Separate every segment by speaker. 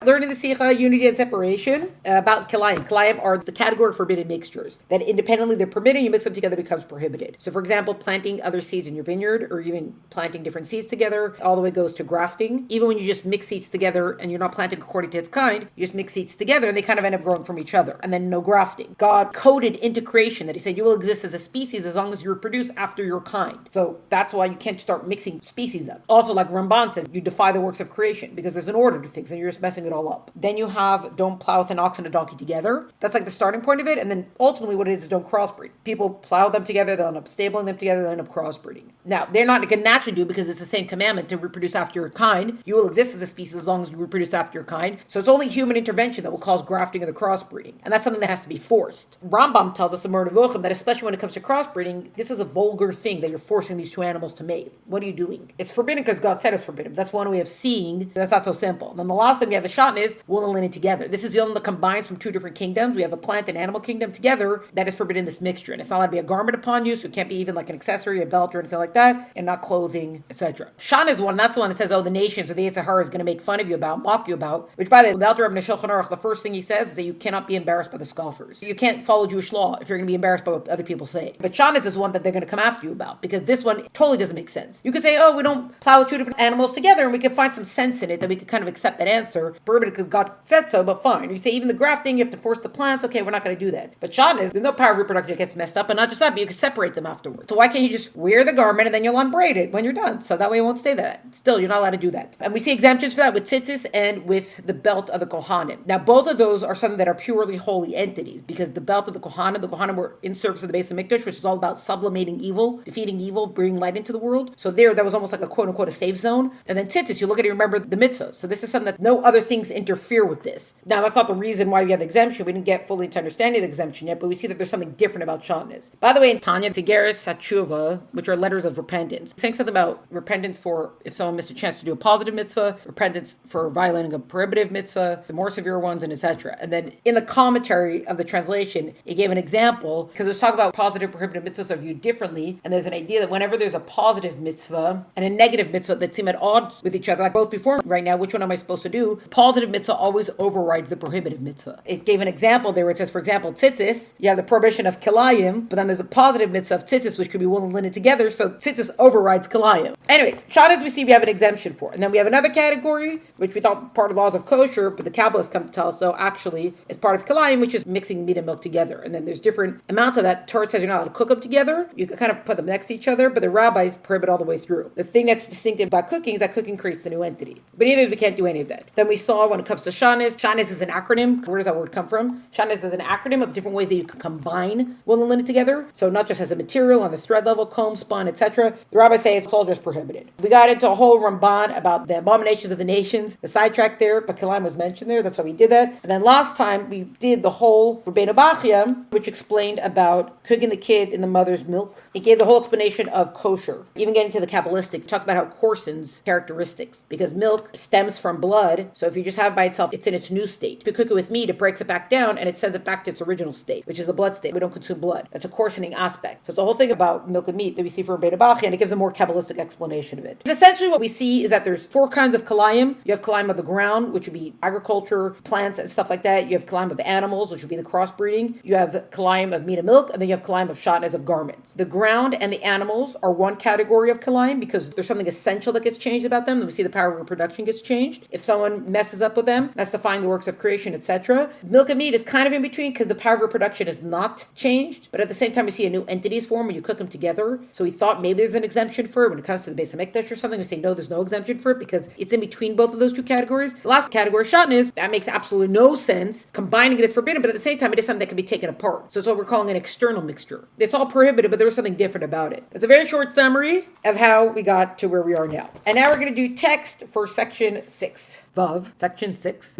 Speaker 1: Learning the Sicha, unity and separation, about Kilayim. Kilayim are the category of forbidden mixtures. That independently they're permitted, you mix them together, it becomes prohibited. So for example, planting other seeds in your vineyard, or even planting different seeds together, all the way goes to grafting. Even when you just mix seeds together and you're not planting according to its kind, you just mix seeds together and they kind of end up growing from each other. And then no grafting. God coded into creation that he said you will exist as a species as long as you reproduce after your kind. So that's why you can't start mixing species up. Also, like Ramban says, you defy the works of creation because there's an order to things and you're just messing it all up. Then you have don't plow with an ox and a donkey together. That's like the starting point of it. And then ultimately what it is don't crossbreed. People plow them together, they'll end up stabling them together, they'll end up crossbreeding. Now, they're not going to naturally do it because it's the same commandment to reproduce after your kind. You will exist as a species as long as you reproduce after your kind. So it's only human intervention that will cause grafting or the crossbreeding. And that's something that has to be forced. Rambam tells us in Moreh Nevuchim that especially when it comes to crossbreeding, this is a vulgar thing that you're forcing these two animals to mate. What are you doing? It's forbidden because God said it's forbidden. That's one way of seeing that's not so simple. And then the last thing we have a shot is wool and linen together. This is the only that combines from two different kingdoms. We have a plant and animal kingdom together that is forbidden this mixture. And it's not allowed to be a garment upon you, so it can't be even like an accessory, a belt or anything like that, and not clothing, etc. Shana is one, that's the one that says, oh, the nations or the Yitzhahara is going to make fun of you about, mock you about, which by the way, without the Rebbe Shulchan Aruch, the first thing he says is that you cannot be embarrassed by the scoffers. You can't follow Jewish law if you're going to be embarrassed by what other people say. But Shanas is one that they're going to come after you about, because this one totally doesn't make sense. You could say, oh, we don't plow two different animals together, and we can find some sense in it that we could kind of accept that answer, because God said so, but fine. You say even the grafting, you have to force the plants, okay, we're not going to do that. But Shanas, there's no power of reproduction that gets messed up, and not just that, but you can separate them afterwards. So why can't you just wear the garment and then you'll unbraid it when you're done? So that way it won't stay there. Still, you're not allowed to do that. And we see exemptions for that with tzitzis and with the belt of the Kohanim. Now, both of those are something that are purely holy entities, because the belt of the Kohanim were in service of the base of Mikdash, which is all about sublimating evil, defeating evil, bringing light into the world. So there, that was almost like a quote-unquote a safe zone. And then tzitzis, you look at it, you remember the mitzvahs. So this is something that no other things interfere with this. Now, that's not the reason why we have the exemption. We didn't get fully into understanding the exemption yet, but we see that there's something different about Shanas. By the way, in Tanya, Tigeres, Satshuva, which are letters of repentance, saying something about repentance for if someone missed a chance to do a positive mitzvah, repentance for violating a prohibitive mitzvah, the more severe ones, and etc. And then in the commentary of the translation, it gave an example, because it was talking about positive prohibitive mitzvahs are viewed differently, and there's an idea that whenever there's a positive mitzvah and a negative mitzvah that seem at odds with each other, like both before right now, which one am I supposed to do? Positive mitzvah always overrides the prohibitive mitzvah. It gave an example there where it says, for example, tzitzis, you have the prohibition of kilayim, but then there's a positive mitzvah of tzitzis, which could be wool and linen together, so tzitzis overrides kilayim. Anyways, shanas we see we have an exemption for. And then we have another category, which we thought part of the laws of kosher, but the Kabbalists come to tell us, so actually, it's part of kilayim, which is mixing meat and milk together. And then there's different amounts of that. Torah says you're not allowed to cook them together. You can kind of put them next to each other, but the rabbis prohibit all the way through. The thing that's distinctive about cooking is that cooking creates a new entity. But either we can't do any of that. Then we saw when it comes to shanas is an acronym. Where does that word come from? Shanas is an acronym of different ways that you can combine wool and linen together. So not just as a material on the thread level, comb, spun, etc. The rabbis say it's all just prohibited. We got into a whole Ramban about the abominations of the nations, the sidetrack there, but Kilayim was mentioned there. That's why we did that. And then last time we did the whole Rabbeinu Bachya, which explained about cooking the kid in the mother's milk. It gave the whole explanation of kosher. Even getting to the Kabbalistic, talked about how it coarsens characteristics, because milk stems from blood. So if you just have it by itself, it's in its new state. If you cook it with meat, it breaks it back down and it sends it back to its original state, which is the blood state. We don't consume blood. That's a coarsening aspect. So it's the whole thing about milk and meat that we see for Rebbe Bachya, and it gives a more Kabbalistic explanation of it. Essentially what we see is that there's four kinds of kilayim. You have kilayim of the ground, which would be agriculture, plants and stuff like that. You have kilayim of animals, which would be the crossbreeding. You have kilayim of meat and milk, and then you have kilayim of shatnez of garments. The ground and the animals are one category of kilayim because there's something essential that gets changed about them. Then we see the power of reproduction gets changed. If someone messes up with them, that's defying the works of creation, etc. Milk and meat is kind of in between because the power of reproduction is not changed, but at the same time we see a new entities form when you cook them together. So we thought maybe there's an exemption for it when it comes to the base of Mikdash or something. We say no, there's no exemption for it because it's in between both of those two categories. The last category, shatnez, that makes absolutely no sense. Combining it is forbidden, but at the same time it is something that can be taken apart. So it's what we're calling an external mixture. It's all prohibited, but there was something different about it. It's a very short summary of how we got to where we are now. And now we're going to do text for section 6. Vav, section 6.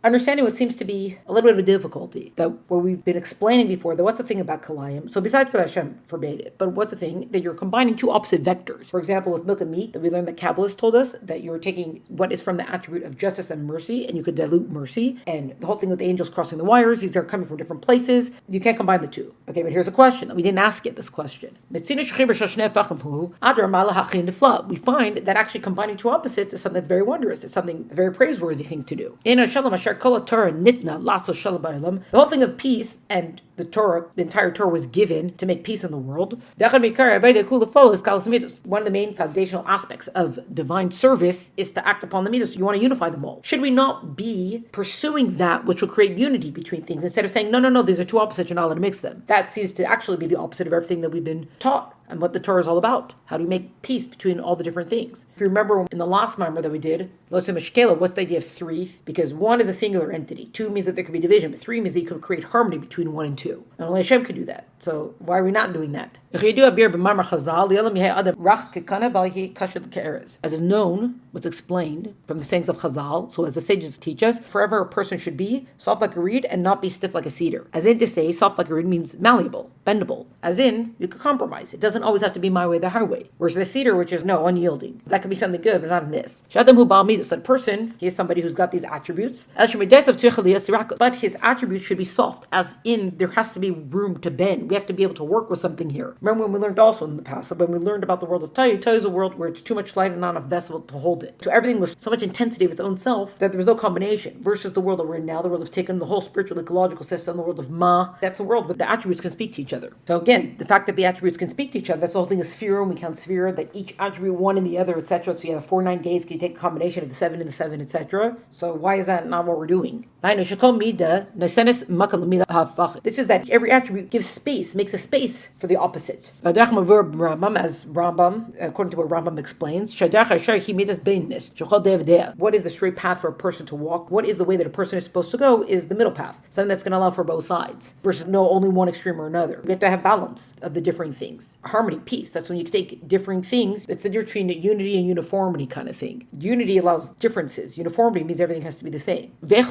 Speaker 1: Understanding what seems to be a little bit of a difficulty, that what we've been explaining before, that what's the thing about kilayim? So besides that Hashem forbade it, but what's the thing? That you're combining two opposite vectors. For example, with milk and meat, that we learned that Kabbalists told us that you're taking what is from the attribute of justice and mercy, and you could dilute mercy. And the whole thing with the angels crossing the wires, these are coming from different places. You can't combine the two. Okay, but here's a question. We didn't ask it, this question. We find that actually combining two opposites is something that's very wondrous. It's something a very praiseworthy thing to do. The whole thing of peace and the Torah, the entire Torah was given to make peace in the world. One of the main foundational aspects of divine service is to act upon the mitzvahs. You want to unify them all. Should we not be pursuing that which will create unity between things instead of saying, no, these are two opposites, you're not allowed to mix them? That seems to actually be the opposite of everything that we've been taught and what the Torah is all about. How do we make peace between all the different things? If you remember in the last Maimer that we did, what's the idea of three? Because one is a singular entity. Two means that there could be division, but three means that you could create harmony between one and two. And only Hashem could do that. So why are we not doing that? As is known, what's explained from the sayings of Chazal, so as the sages teach us, forever a person should be soft like a reed and not be stiff like a cedar. As in to say, soft like a reed means malleable, bendable. As in, you could compromise. It doesn't always have to be my way, the highway. Whereas a cedar, which is unyielding. That could be something good, but not in this. That person, he is somebody who's got these attributes. But his attributes should be soft, as in there has to be room to bend. We have to be able to work with something here. Remember when we learned also in the past, when we learned about the world of Tayu is a world where it's too much light and not enough vessel to hold it. So everything was so much intensity of its own self that there was no combination. Versus the world that we're in now, the world of Tikkun, the whole spiritual ecological system, the world of Ma. That's a world where the attributes can speak to each other. So again, the fact that the attributes can speak to each other, that's the whole thing of Sphira, and we count Sphira, that each attribute one in the other, etc. So you have 4 9 days, can you take a combination of the 7 and the 7, etc. So why is that not what we're doing? This is that every attribute gives space, makes a space for the opposite. As Rambam, according to what Rambam explains, what is the straight path for a person to walk? What is the way that a person is supposed to go is the middle path, something that's going to allow for both sides, versus only one extreme or another. We have to have balance of the differing things. Harmony, peace, that's when you take differing things. It's the difference between unity and uniformity kind of thing. Unity allows differences. Uniformity means everything has to be the same. So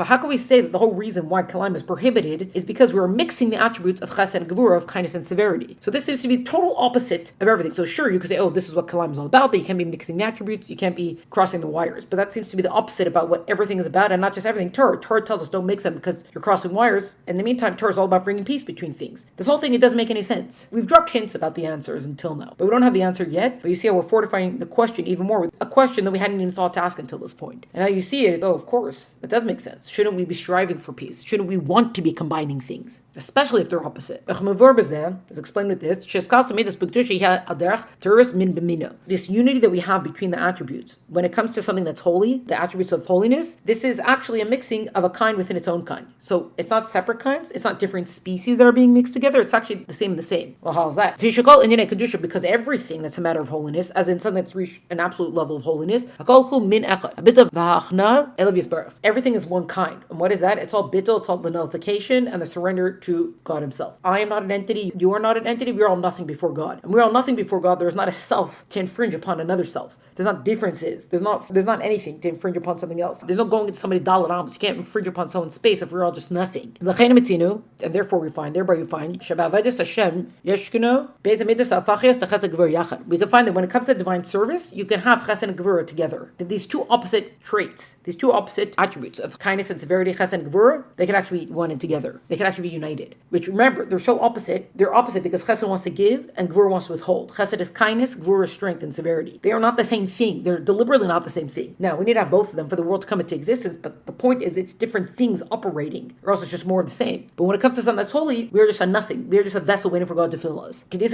Speaker 1: how can we say that the whole reason why Kalim is prohibited is because we're mixing the attributes of Chesed and Gevurah, of kindness and severity? So this seems to be the total opposite of everything. So sure, you could say, this is what Kalim is all about, that you can't be mixing the attributes, you can't be crossing the wires. But that seems to be the opposite about what everything is about, and not just everything. Torah tells us don't mix them because you're crossing wires. In the meantime, Torah is all about bringing peace between things. This whole thing, it doesn't make any sense. We've dropped hints about the answers until now, but we don't have the answer yet. But you see how we're fortifying the question even more with a question that we hadn't even thought to ask until this point. And now you see it, of course, that does make sense. Shouldn't we be striving for peace? Shouldn't we want to be combining things? Especially if they're opposite. As explained with this, this unity that we have between the attributes, when it comes to something that's holy, the attributes of holiness, this is actually a mixing of a kind within its own kind. So it's not separate kinds, it's not different species that are being mixed together, it's actually the same in the same. Well, how is that? Because everything that's a matter of holiness, as in something that's reached an absolute level of holiness, everything is one kind. And what is that? It's all bittul, it's all the nullification and the surrender to God himself. I am not an entity, you are not an entity, we are all nothing before God. And we are all nothing before God. There is not a self to infringe upon another self. There's not differences. There's not anything to infringe upon something else. There's no going into somebody's dalat amos. You can't infringe upon someone's space if we're all just nothing. And therefore we find, thereby we find, we can find that when it comes to divine service, you can have chesed and gevurah together. That these two opposite traits, these two opposite attributes of kindness and severity, chesed and gevurah, they can actually be one and together. They can actually be united. Which remember, they're so opposite. They're opposite because chesed wants to give and gevurah wants to withhold. Chesed is kindness, gevurah is strength and severity. They are not the same thing. They're deliberately not the same thing. Now, we need to have both of them for the world to come into existence, but the point is it's different things operating, or else it's just more of the same. But when it comes to something that's holy, we're just a nothing. We're just a vessel waiting for God to fill us. As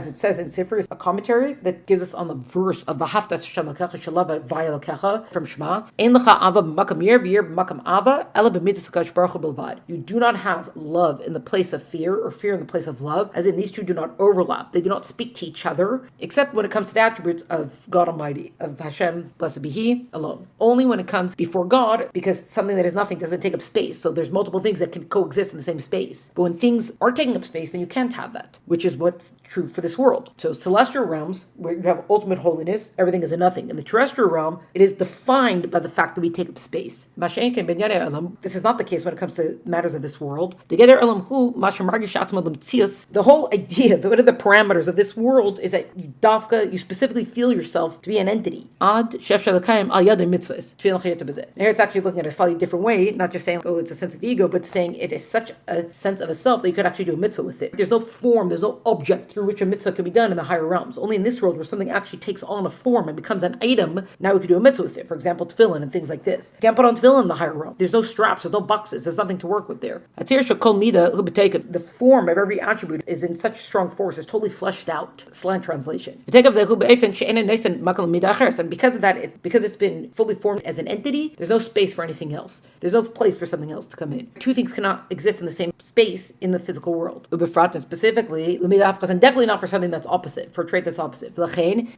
Speaker 1: it says in Sifri, is a commentary that gives us on the verse of V'haftas Hashem Elokecha Shalava V'Yalokecha from Shema. Ein lecha ava b'makam yir v'yir b'makam ava ela b'mitzvah HaKadosh Baruch Hu bilvad. You do not have love in the place of fear, or fear in the place of love, as in these two do not overlap. They do not speak to each other, except when it comes to the attributes of God Almighty, of Hashem, blessed be He, alone. Only when it comes before God, because something that is nothing doesn't take up space. So there's multiple things that can coexist in the same space. But when things are taking up space, then you can't have that, which is what's true for this world. So celestial realms, where you have ultimate holiness, everything is a nothing. In the terrestrial realm, it is defined by the fact that we take up space. This is not the case when it comes to the matters of this world. The whole idea, what are the parameters of this world is that you specifically feel yourself to be an entity. Here it's actually looking at a slightly different way, not just saying, oh, it's a sense of ego, but saying it is such a sense of a self that you could actually do a mitzvah with it. There's no form, there's no object through which a mitzvah can be done in the higher realms. Only in this world where something actually takes on a form and becomes an item, now we could do a mitzvah with it. For example, tefillin and things like this. You can't put on tefillin in the higher realm. There's no straps, there's no boxes, there's nothing to work with there. The form of every attribute is in such strong force, it's totally fleshed out. Slant translation. And because of that, because it's been fully formed as an entity, there's no space for anything else. There's no place for something else to come in. Two things cannot exist in the same space in the physical world. And specifically, and definitely not for something that's opposite, for a trait that's opposite. And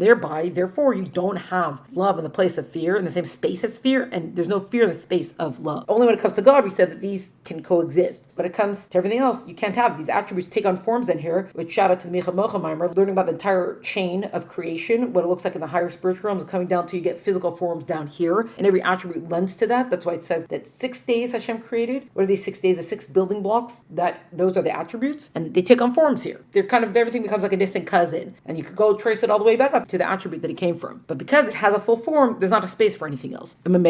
Speaker 1: thereby, therefore, you don't have love in the place of fear, in the same space as fear, and there's no fear in the space of love. Only when it comes to God, we said that these can coexist. When it comes to everything else, you can't have these attributes take on forms in here, which shout out to the Micha Mocha Mimer, learning about the entire chain of creation, what it looks like in the higher spiritual realms, coming down to you get physical forms down here, and every attribute lends to that. That's why it says that 6 days Hashem created. What are these 6 days? The 6 building blocks, those are the attributes, and they take on forms here. They're kind of, everything becomes like a distant cousin, and you could go trace it all the way back up to the attribute that it came from. But because it has a full form, there's not a space for anything else. Even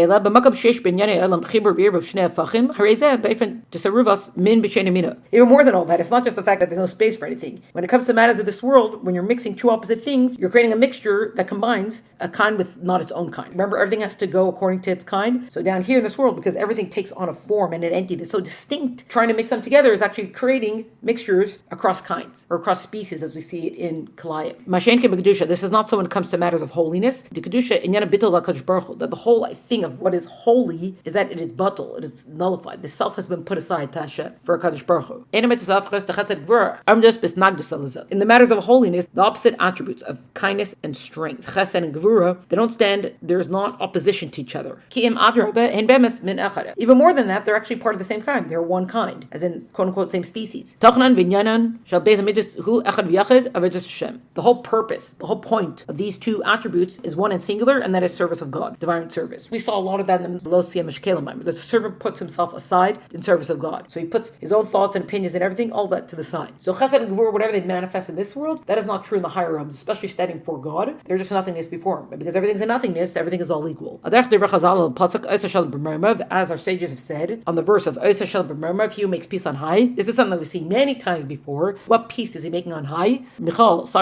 Speaker 1: more than all that, it's not just the fact that there's no space for anything. When it comes to matters of this world, when you're mixing two opposite things, you're creating a mixture that combines a kind with not its own kind. Remember, everything has to go according to its kind. So down here in this world, because everything takes on a form and an entity that's so distinct, trying to mix them together is actually creating mixtures across kinds, or across species, as we see it in Kalayim. This is not so when it comes to matters of holiness. The Kedusha, that the whole thing of what is holy is that it is batal, it is nullified. The self has been put aside to Hashem for a Kadosh Baruch Hu. In the matters of holiness, the opposite attributes of kindness and strength, chesed and gvura, they don't stand, there's not opposition to each other. Even more than that, they're actually part of the same kind. They're one kind, as in quote-unquote same species. The whole purpose, the whole point of these two attributes is one and singular, and that is service of God, divine service. We saw a lot of that in the Belosia Meshkelamim. The servant puts himself aside in service of God. So he puts his own thoughts and opinions and everything, all that to the side. So chesed and gevurah, whatever they manifest in this world, that is not true in the higher realms, especially standing for God. They're just nothingness before him. But because everything's a nothingness, everything is all equal. As our sages have said, on the verse of he who makes peace on high, this is something that we've seen many times before. What peace is he making on high? Michal is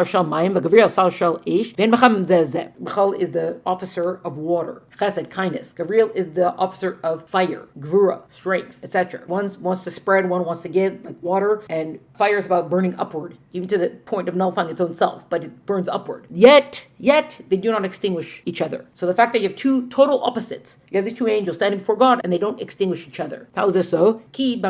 Speaker 1: the officer of water. Chesed, kindness. Gabriel is the officer of fire. Gvura, strength, etc. One wants to spread, one wants to get, like water, and fire is about burning upward, even to the point of nullifying its own self, but it burns upward. Yet, they do not extinguish each other. So the fact that you have two total opposites, you have these two angels standing before God, and they don't extinguish each other. How is this so? Because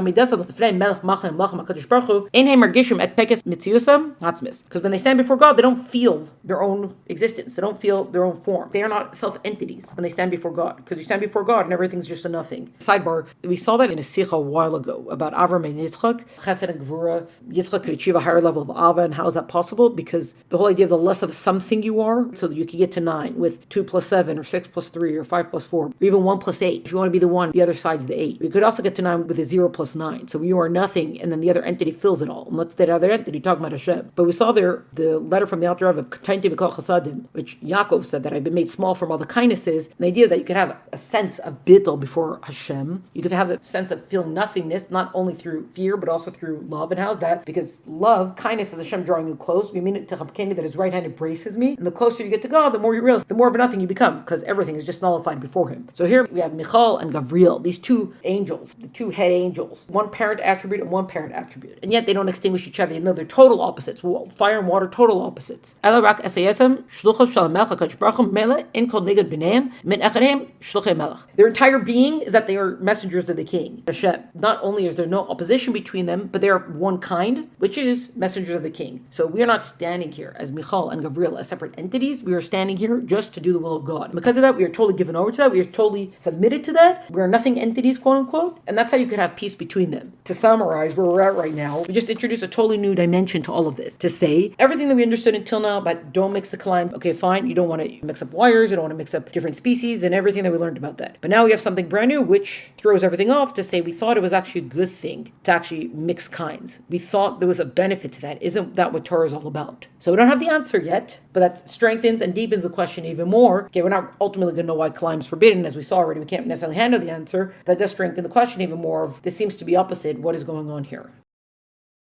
Speaker 1: when they stand before God, they don't feel their own existence. They don't feel their own form. They are not self-entities when they stand before God, because you stand before God and everything's just a nothing. Sidebar, we saw that in a Sicha a while ago about Avram and Yitzchak, Chesed and Gevurah. Yitzchak could achieve a higher level of Ava, and how is that possible? Because the whole idea of the less of something you are, so that you could get to 9 with 2 plus 7, or 6 plus 3, or 5 plus 4, or even 1 plus 8. If you want to be the 1, the other side's the 8. We could also get to 9 with a 0 plus 9. So you are nothing, and then the other entity fills it all. And what's that other entity? Talking about Hashem. But we saw there the letter from the Alter Rebbe of K'tainti B'kol Chasadim, which Yaakov said that I've been made small from all the kindnesses. And the idea that you could have a sense of bittul before Hashem. You could have a sense of feeling nothingness, not only through fear, but also through love. And how's that? Because love, kindness is Hashem drawing you close. We mean it to Chabad that his right hand embraces me. And the closer you get to God, the more you realize, the more of a nothing you become, because everything is just nullified before him. So here we have Michal and Gabriel, these two angels, the two head angels, one parent attribute and one parent attribute. And yet they don't extinguish each other, even though they're total opposites. Fire and water, total opposites. Their entire being is that they are messengers of the king, Hashem. Not only is there no opposition between them, but they are one kind, which is messengers of the king. So we are not standing here as Michal and Gabriel as separate entities. We are standing here just to do the will of God. And because of that, we are totally given over to that. We are totally submitted to that. We are nothing entities, quote unquote. And that's how you could have peace between them. To summarize where we're at right now, we just introduced a totally new dimension to all of this. To say everything that we understood until now about don't mix the kalayim. Okay, fine. You don't want to mix up wires. You don't want to mix up different species and everything that we learned about that. But now we we have something brand new, which throws everything off to say we thought it was actually a good thing to actually mix kinds. We thought there was a benefit to that. Isn't that what Torah is all about? So we don't have the answer yet, but that strengthens and deepens the question even more. Okay, we're not ultimately going to know why Kalayim is forbidden. As we saw already, we can't necessarily handle the answer. That does strengthen the question even more of, this seems to be opposite. What is going on here?